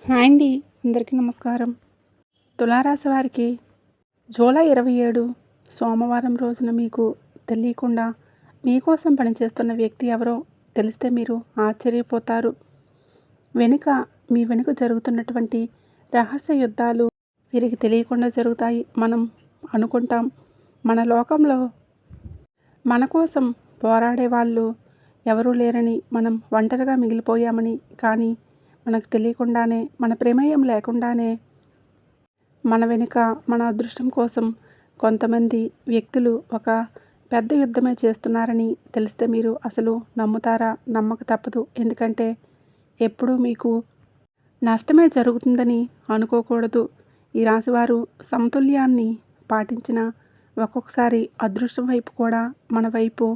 Hi అండి. అందరికీ నమస్కారం. తులారాశి వారికి జూలై 27 సోమవారం రోజున మీకు తెలియకుండా మీకోసం పనిచేస్తున్న వ్యక్తి ఎవరో తెలిస్తే మీరు ఆశ్చర్యపోతారు. వెనుక మీ వెనుక జరుగుతున్నటువంటి రహస్య యుద్ధాలు వీరికి తెలియకుండా జరుగుతాయి. మనం అనుకుంటాం మన లోకంలో మన కోసం పోరాడే వాళ్ళు ఎవరూ లేరని, మనం ఒంటరిగా మిగిలిపోయామని. కానీ మనకు తెలియకుండానే, మన ప్రమేయం లేకుండానే మన వెనుక మన అదృష్టం కోసం కొంతమంది వ్యక్తులు ఒక పెద్ద యుద్ధమే చేస్తున్నారని తెలిస్తే మీరు అసలు నమ్ముతారా? నమ్మక తప్పదు. ఎందుకంటే ఎప్పుడూ మీకు నష్టమే జరుగుతుందని అనుకోకూడదు. ఈ రాశివారు సమతుల్యాన్ని పాటించిన ఒక్కొక్కసారి అదృష్టం వైపు కూడా మన వైపు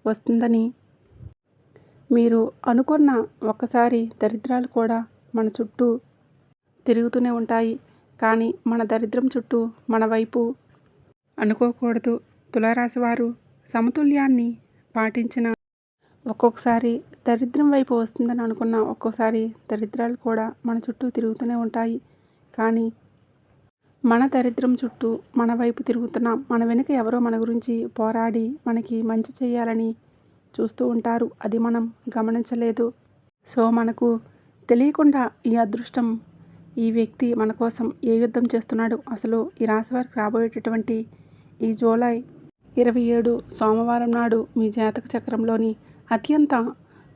వస్తుందని మీరు అనుకున్న ఒక్కసారి దరిద్రాలు కూడా మన చుట్టూ తిరుగుతూనే ఉంటాయి. కానీ మన దరిద్రం చుట్టూ మన వైపు అనుకోకూడదు. తులారాశి వారు సమతుల్యాన్ని పాటించిన ఒక్కొక్కసారి దరిద్రం వైపు వస్తుందని అనుకున్న ఒక్కోసారి దరిద్రాలు కూడా మన చుట్టూ తిరుగుతూనే ఉంటాయి. కానీ మన దరిద్రం చుట్టూ మన వైపు తిరుగుతున్నాం. మన వెనుక ఎవరో మన గురించి పోరాడి మనకి మంచి చేయాలని చూస్తూ ఉంటారు. అది మనం గమనించలేదు. సో మనకు తెలియకుండా ఈ అదృష్టం, ఈ వ్యక్తి మన కోసం ఏ యుద్ధం చేస్తున్నాడు, అసలు ఈ రాశి వారికి రాబోయేటటువంటి ఈ జూలై 27 సోమవారం నాడు మీ జాతక చక్రంలోని అత్యంత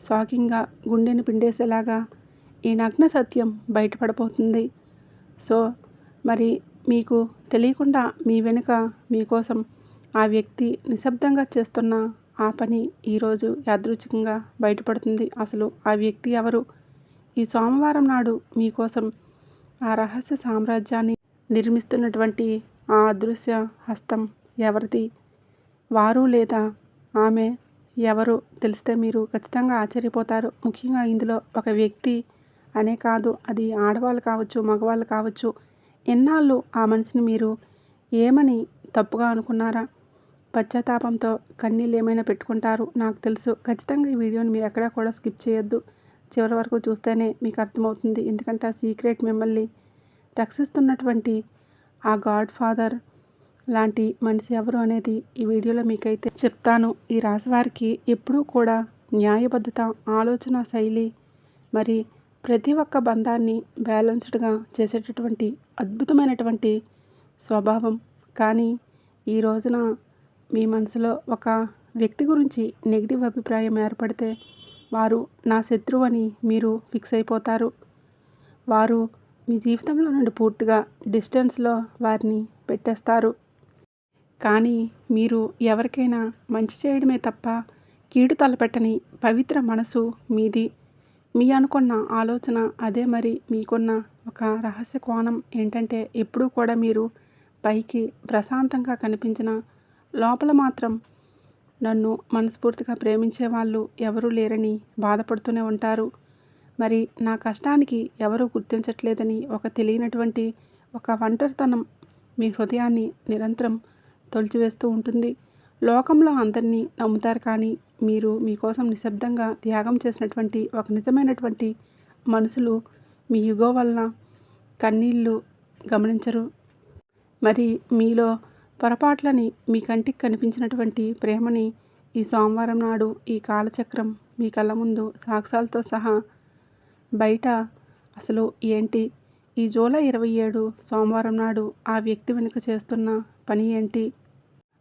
షాకింగ్గా గుండెని పిండేసేలాగా ఈ నగ్న సత్యం బయటపడబోతుంది. సో మరి మీకు తెలియకుండా మీ వెనుక మీకోసం ఆ వ్యక్తి నిశ్శబ్దంగా చేస్తున్న ఆ పని ఈరోజు యాదృచ్ఛికంగా బయటపడుతుంది. అసలు ఆ వ్యక్తి ఎవరు? ఈ సోమవారం నాడు మీకోసం ఆ రహస్య సామ్రాజ్యాన్ని నిర్మిస్తున్నటువంటి ఆ అదృశ్య హస్తం ఎవరిది? వారు లేదా ఆమె ఎవరు తెలిస్తే మీరు ఖచ్చితంగా ఆశ్చర్యపోతారు. ముఖ్యంగా ఇందులో ఒక వ్యక్తి అనే కాదు, అది ఆడవాళ్ళు కావచ్చు, మగవాళ్ళు కావచ్చు. ఎన్నాళ్ళు ఆ మనిషిని మీరు ఏమని తప్పుగా అనుకున్నారా? పశ్చాత్తాపంతో కన్నీళ్ళు ఏమైనా పెట్టుకుంటారు నాకు తెలుసు. ఖచ్చితంగా ఈ వీడియోని మీరు ఎక్కడా కూడా స్కిప్ చేయొద్దు. చివరి వరకు చూస్తేనే మీకు అర్థమవుతుంది. ఎందుకంటే ఆ సీక్రెట్ మిమ్మల్ని రక్షిస్తున్నటువంటి ఆ గాడ్ ఫాదర్ లాంటి మనిషి ఎవరు అనేది ఈ వీడియోలో మీకైతే చెప్తాను. ఈ రాశి వారికి ఎప్పుడూ కూడా న్యాయబద్ధత, ఆలోచన శైలి, మరి ప్రతి ఒక్క బంధాన్ని బ్యాలెన్స్డ్గా చేసేటటువంటి అద్భుతమైనటువంటి స్వభావం. కానీ ఈ రోజున మీ మనసులో ఒక వ్యక్తి గురించి నెగిటివ్ అభిప్రాయం ఏర్పడితే వారు నా శత్రువు అని మీరు ఫిక్స్ అయిపోతారు. వారు మీ జీవితంలో నుండి పూర్తిగా డిస్టెన్స్లో వారిని పెట్టేస్తారు. కానీ మీరు ఎవరికైనా మంచి చేయడమే తప్ప కీడు తలపెట్టని పవిత్ర మనసు మీది. మీ అనుకున్న ఆలోచన అదే. మరి మీకున్న ఒక రహస్య కోణం ఏంటంటే ఎప్పుడూ కూడా మీరు పైకి ప్రశాంతంగా కనిపించిన లోపల మాత్రం నన్ను మనస్ఫూర్తిగా ప్రేమించే వాళ్ళు ఎవరూ లేరని బాధపడుతూనే ఉంటారు. మరి నా కష్టానికి ఎవరూ గుర్తించట్లేదని ఒక తెలియనటువంటి ఒక ఒంటరితనం మీ హృదయాన్ని నిరంతరం తొలిచివేస్తూ ఉంటుంది. లోకంలో అందరినీ నమ్ముతారు, కానీ మీరు మీకోసం నిశ్శబ్దంగా త్యాగం చేసినటువంటి ఒక నిజమైనటువంటి మనుషులు మీ యుగో వలన కన్నీళ్ళు గమనించరు. మరి మీలో పొరపాట్లని, మీ కంటికి కనిపించినటువంటి ప్రేమని ఈ సోమవారం నాడు ఈ కాలచక్రం మీ కళ్ళ ముందు సాక్ష్యాలతో సహా బయట అసలు ఏంటి, ఈ జూలై 27 సోమవారం నాడు ఆ వ్యక్తి వెనుక చేస్తున్న పని ఏంటి,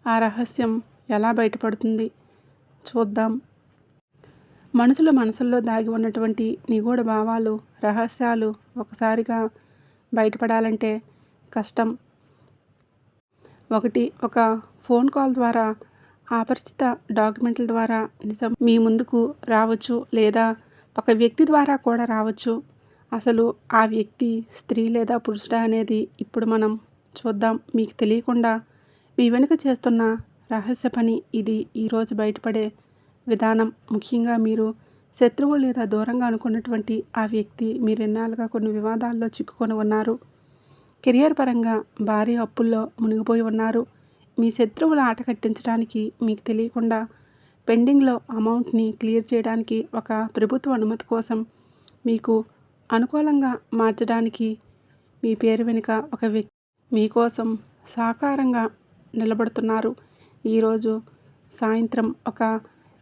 ఆ రహస్యం ఎలా బయటపడుతుంది చూద్దాం. మనసుల్లో దాగి ఉన్నటువంటి నిగూఢ భావాలు, రహస్యాలు ఒకసారిగా బయటపడాలంటే కష్టం. ఒకటి, ఒక ఫోన్ కాల్ ద్వారా, అపరిచిత డాక్యుమెంట్ల ద్వారా నిజం మీ ముందుకు రావచ్చు, లేదా ఒక వ్యక్తి ద్వారా కూడా రావచ్చు. అసలు ఆ వ్యక్తి స్త్రీ లేదా పురుషుడా అనేది ఇప్పుడు మనం చూద్దాం. మీకు తెలియకుండా మీ వెనుక చేస్తున్న రహస్య పని ఇది ఈరోజు బయటపడే విధానం. ముఖ్యంగా మీరు శత్రువు లేదా దూరంగా అనుకున్నటువంటి ఆ వ్యక్తి మీరు ఎన్నాళ్ళుగా కొన్ని వివాదాల్లో చిక్కుకొని ఉన్నారు. కెరియర్ పరంగా భారీ అప్పుల్లో మునిగిపోయి ఉన్నారు. మీ శత్రువుల ఆట కట్టించడానికి మీకు తెలియకుండా పెండింగ్లో అమౌంట్ని క్లియర్ చేయడానికి ఒక ప్రభుత్వ అనుమతి కోసం మీకు అనుకూలంగా మార్చడానికి మీ పేరు వెనుక ఒక వ్యక్తి మీకోసం సాకారంగా నిలబడుతున్నారు. ఈరోజు సాయంత్రం ఒక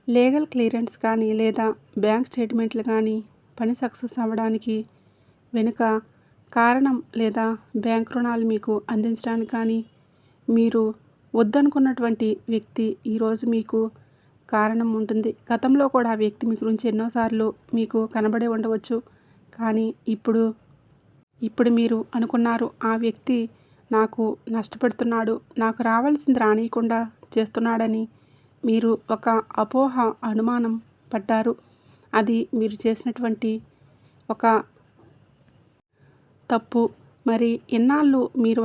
లీగల్ క్లియరెన్స్ కానీ లేదా బ్యాంక్ స్టేట్మెంట్లు కానీ పని సక్సెస్ అవ్వడానికి వెనుక కారణం లేదా బ్యాంక్ రుణాలు మీకు అందించడానికి కానీ మీరు వద్దనుకున్నటువంటి వ్యక్తి ఈరోజు మీకు కారణం ఉంటుంది. గతంలో కూడా ఆ వ్యక్తి మీ గురించి ఎన్నోసార్లు మీకు కనబడే ఉండవచ్చు. కానీ ఇప్పుడు మీరు అనుకున్నారు ఆ వ్యక్తి నాకు నష్టపెడుతున్నాడు, నాకు రావాల్సింది రానియకుండా చేస్తున్నాడని మీరు ఒక అపోహ అనుమానం పడ్డారు. అది మీరు చేసినటువంటి ఒక తప్పు. మరి ఇన్నాళ్ళు మీరు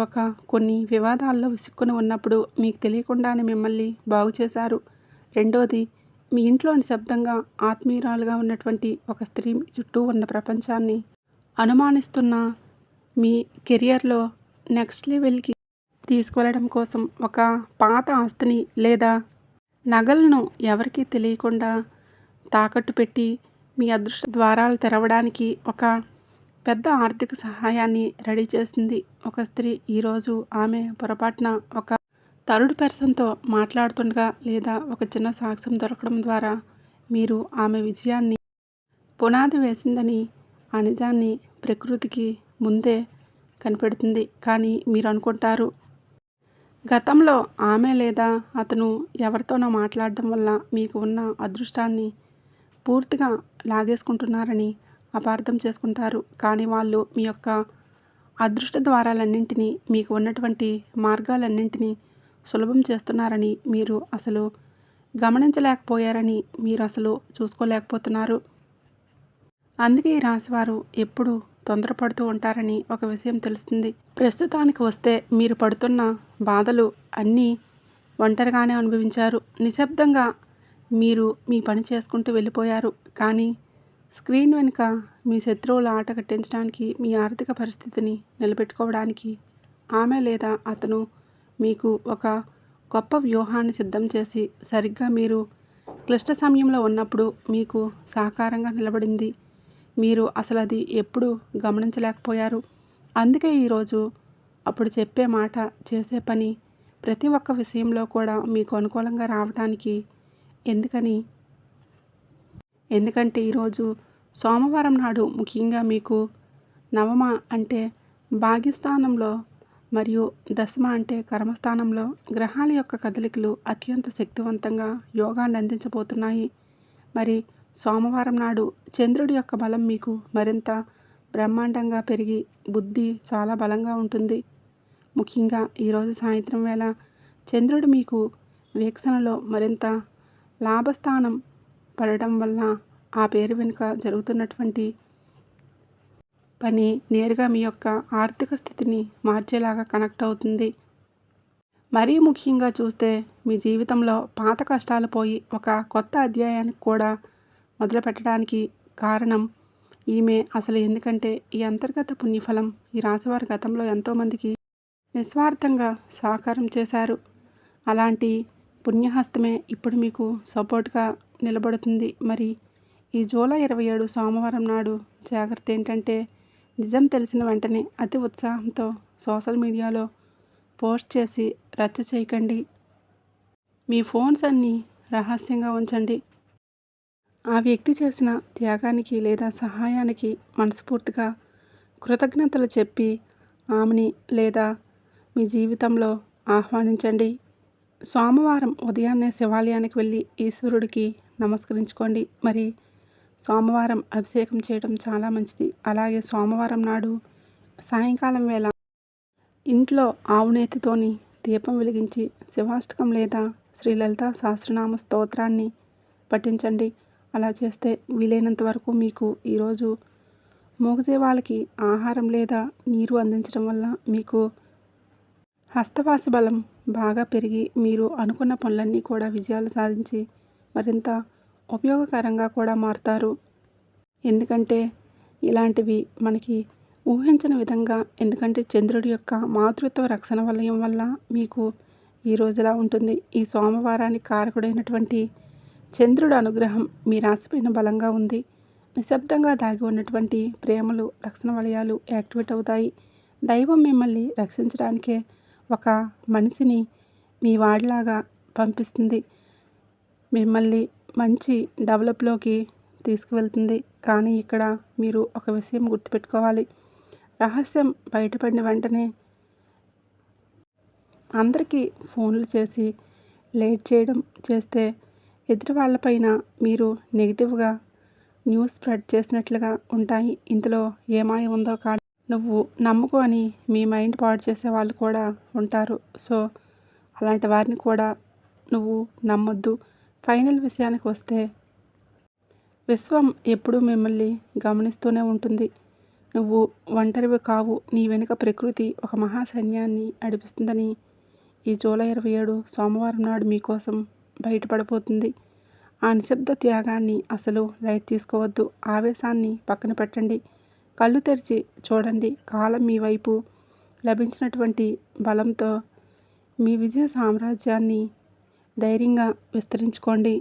కొన్ని వివాదాల్లో విసుక్కుని ఉన్నప్పుడు మీకు తెలియకుండానే మిమ్మల్ని బాగు చేశారు. రెండోది, మీ ఇంట్లో నిశ్శబ్దంగా ఆత్మీయురాలుగా ఉన్నటువంటి ఒక స్త్రీ మీ చుట్టూ ఉన్న ప్రపంచాన్ని అనుమానిస్తున్న మీ కెరియర్లో నెక్స్ట్ లెవెల్కి తీసుకువెళ్ళడం కోసం ఒక పాత ఆస్తిని లేదా నగలను ఎవరికీ తెలియకుండా తాకట్టు పెట్టి మీ అదృష్ట ద్వారాలు తెరవడానికి ఒక పెద్ద ఆర్థిక సహాయాన్ని రెడీ చేసింది ఒక స్త్రీ. ఈరోజు ఆమె పొరపాటున ఒక థర్డ్ పర్సన్తో మాట్లాడుతుండగా లేదా ఒక చిన్న సాక్ష్యం దొరకడం ద్వారా మీరు ఆమె విజయాన్ని పునాది వేసిందని ఆ నిజాన్ని ప్రకృతికి ముందే కనిపెడుతుంది. కానీ మీరు అనుకుంటారు గతంలో ఆమె లేదా అతను ఎవరితోనో మాట్లాడడం వల్ల మీకు ఉన్న అదృష్టాన్ని పూర్తిగా లాగేసుకుంటున్నారని అపార్థం చేసుకుంటారు. కానీ వాళ్ళు మీ యొక్క అదృష్ట ద్వారాలన్నింటినీ, మీకు ఉన్నటువంటి మార్గాలన్నింటినీ సులభం చేస్తున్నారని మీరు అసలు గమనించలేకపోయారని మీరు అసలు చూసుకోలేకపోతున్నారు. అందుకే ఈ రాశివారు ఎప్పుడు తొందరపడుతూ ఉంటారని ఒక విషయం తెలుస్తుంది. ప్రస్తుతానికి వస్తే మీరు పడుతున్న బాధలు అన్నీ ఒంటరిగానే అనుభవించారు. నిశ్శబ్దంగా మీరు మీ పని చేసుకుంటూ వెళ్ళిపోయారు. కానీ స్క్రీన్ వెనుక మీ శత్రువుల ఆట కట్టించడానికి, మీ ఆర్థిక పరిస్థితిని నిలబెట్టుకోవడానికి ఆమె లేదా అతను మీకు ఒక గొప్ప వ్యూహాన్ని సిద్ధం చేసి సరిగ్గా మీరు క్లిష్ట సమయంలో ఉన్నప్పుడు మీకు సహకారంగా నిలబడింది. మీరు అసలు అది ఎప్పుడు గమనించలేకపోయారు. అందుకే ఈరోజు అప్పుడు చెప్పే మాట, చేసే పని ప్రతి ఒక్క విషయంలో కూడా మీకు అనుకూలంగా రావడానికి ఎందుకంటే ఈరోజు సోమవారం నాడు ముఖ్యంగా మీకు నవమ అంటే భాగ్యస్థానంలో మరియు దశమ అంటే కర్మస్థానంలో గ్రహాల యొక్క కదలికలు అత్యంత శక్తివంతంగా యోగాన్ని అందించబోతున్నాయి. మరి సోమవారం నాడు చంద్రుడి యొక్క బలం మీకు మరింత బ్రహ్మాండంగా పెరిగి బుద్ధి చాలా బలంగా ఉంటుంది. ముఖ్యంగా ఈరోజు సాయంత్రం వేళ చంద్రుడు మీకు వీక్షణలో మరింత లాభస్థానం పడడం వల్ల ఆ పేరు వెనుక జరుగుతున్నటువంటి పని నేరుగా మీ యొక్క ఆర్థిక స్థితిని మార్చేలాగా కనెక్ట్ అవుతుంది. మరీ ముఖ్యంగా చూస్తే మీ జీవితంలో పాత కష్టాలు పోయి ఒక కొత్త అధ్యాయానికి కూడా మొదలు పెట్టడానికి కారణం ఈమె. అసలు ఎందుకంటే ఈ అంతర్గత పుణ్యఫలం ఈ రాశివారి గతంలో ఎంతోమందికి నిస్వార్థంగా సహకారం చేశారు. అలాంటి పుణ్యహస్తమే ఇప్పుడు మీకు సపోర్ట్గా నిలబడుతుంది. మరి ఈ జూలై 27 సోమవారం నాడు జాగ్రత్త ఏంటంటే, నిజం తెలిసిన వెంటనే అతి ఉత్సాహంతో సోషల్ మీడియాలో పోస్ట్ చేసి రచ్చ చేయకండి. మీ ఫోన్స్ అన్నీ రహస్యంగా ఉంచండి. ఆ వ్యక్తి చేసిన త్యాగానికి లేదా సహాయానికి మనస్ఫూర్తిగా కృతజ్ఞతలు చెప్పి ఆమెని లేదా మీ జీవితంలో ఆహ్వానించండి. సోమవారం ఉదయాన్నే శివాలయానికి వెళ్ళి ఈశ్వరుడికి నమస్కరించుకోండి. మరి సోమవారం అభిషేకం చేయడం చాలా మంచిది. అలాగే సోమవారం నాడు సాయంకాలం వేళ ఇంట్లో ఆవునేతితోని దీపం వెలిగించి శివాష్టకం లేదా శ్రీ లలితా సహస్రనామ స్తోత్రాన్ని పఠించండి. అలా చేస్తే వీలైనంత వరకు మీకు ఈరోజు మూగజీవాలకి ఆహారం లేదా నీరు అందించడం వల్ల మీకు హస్తవాసి బలం బాగా పెరిగి మీరు అనుకున్న పనులన్నీ కూడా విజయాలు సాధించి మరింత ఉపయోగకరంగా కూడా మారుతారు. ఎందుకంటే ఇలాంటివి మనకి ఊహించని విధంగా, ఎందుకంటే చంద్రుడి యొక్క మాతృత్వ రక్షణ వలయం వల్ల మీకు ఈ రోజులా ఉంటుంది. ఈ సోమవారానికి కారకుడైనటువంటి చంద్రుడి అనుగ్రహం మీ రాశిపైన బలంగా ఉంది. నిశ్శబ్దంగా దాగి ఉన్నటువంటి ప్రేమలు, రక్షణ వలయాలు యాక్టివేట్ అవుతాయి. దైవం మిమ్మల్ని రక్షించడానికే ఒక మనిషిని మీ వాడిలాగా పంపిస్తుంది. మిమ్మల్ని మంచి డెవలప్‌లోకి తీసుకువెళ్తుంది. కానీ ఇక్కడ మీరు ఒక విషయం గుర్తుపెట్టుకోవాలి. రహస్యం బయటపడిన వెంటనే అందరికీ ఫోన్లు చేసి లేట్ చేయడం చేస్తే ఎదుటి వాళ్ళపైన మీరు నెగిటివ్‌గా న్యూస్ స్ప్రెడ్ చేసినట్లుగా ఉంటాయి. ఇందులో ఏ మాయ ఉందో కానీ నువ్వు నమ్మకు అని మీ మైండ్ పాడు చేసే వాళ్ళు కూడా ఉంటారు. సో, అలాంటి వారిని కూడా నువ్వు నమ్మొద్దు. ఫైనల్ విషయానికి వస్తే విశ్వం ఎప్పుడూ మిమ్మల్ని గమనిస్తూనే ఉంటుంది. నువ్వు ఒంటరివి కావు. నీ వెనుక ప్రకృతి ఒక మహా సైన్యాన్ని నడిపిస్తుందని ఈ జూలై 27 సోమవారం నాడు మీకోసం బయటపడబోతుంది. ఆ నిశ్శబ్ద త్యాగాన్ని అసలు లైట్ తీసుకోవద్దు. ఆవేశాన్ని పక్కన పెట్టండి. కళ్ళు తెరిచి చూడండి. కాలం మీ వైపు లభించినటువంటి బలంతో మీ విజయ సామ్రాజ్యాన్ని ధైర్యంగా విస్తరించుకోండి.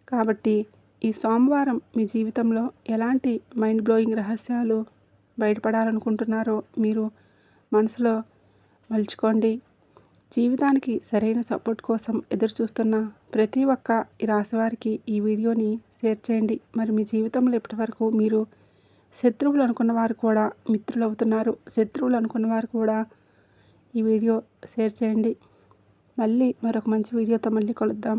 కాబట్టి ఈ సోమవారం మీ జీవితంలో ఎలాంటి మైండ్ బ్లోయింగ్ రహస్యాలు బయటపడాలనుకుంటున్నారో మీరు మనసులో మలుచుకోండి. జీవితానికి సరైన సపోర్ట్ కోసం ఎదురుచూస్తున్న ప్రతి ఒక్క ఈ రాశివారికి ఈ వీడియోని షేర్ చేయండి. మరి మీ జీవితంలో ఇప్పటివరకు మీరు శత్రువులు అనుకున్న వారు కూడా మిత్రులు అవుతున్నారు. శత్రువులు అనుకున్న వారు కూడా ఈ వీడియో షేర్ చేయండి. మళ్ళీ మరొక మంచి వీడియోతో మళ్ళీ కలుద్దాం.